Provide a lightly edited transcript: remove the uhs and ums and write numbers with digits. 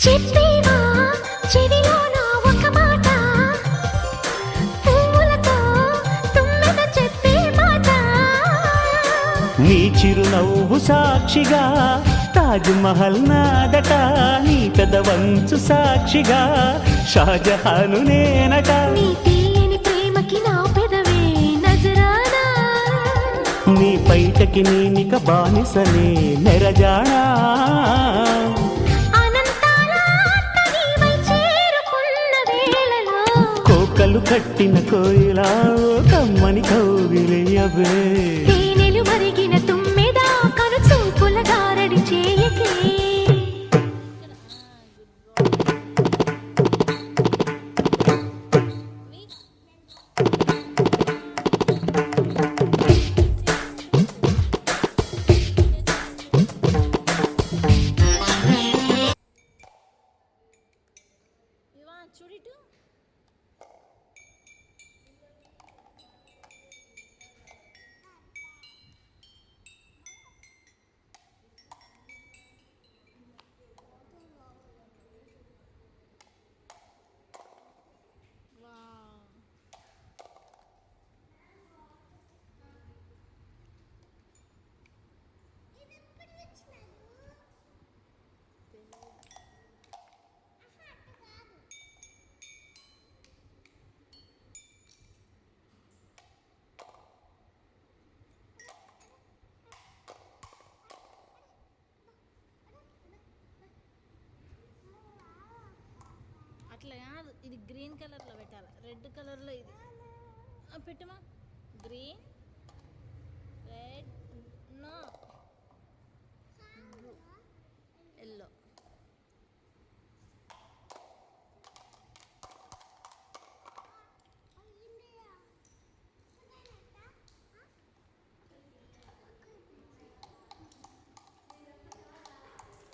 చెప్పేవా చెవిలోన ఒక మాట పూలతో తుమ్మెద చెప్పే మాట నీ చిరునవ్వు సాక్షిగా తాజ్ మహల్ నాదట నీ పెదవంచు సాక్షిగా షాజహాను నేనట నీ తీయని ప్రేమకి నా పెదవే నజరానా నీ పైటకి నేనిక బానిసనే నెరజాడా కోకలు కట్టిన కోయిలా కమ్మని కౌగిలియవే తేనెలు మరిగిన తుమ్మెదా కను చూపుల గారడి చేయకే చూడిటు అట్లా కాదు, ఇది గ్రీన్ కలర్లో పెట్టాలి, రెడ్ కలర్లో ఇది పెట్టమా, గ్రీన్ రెడ్ నో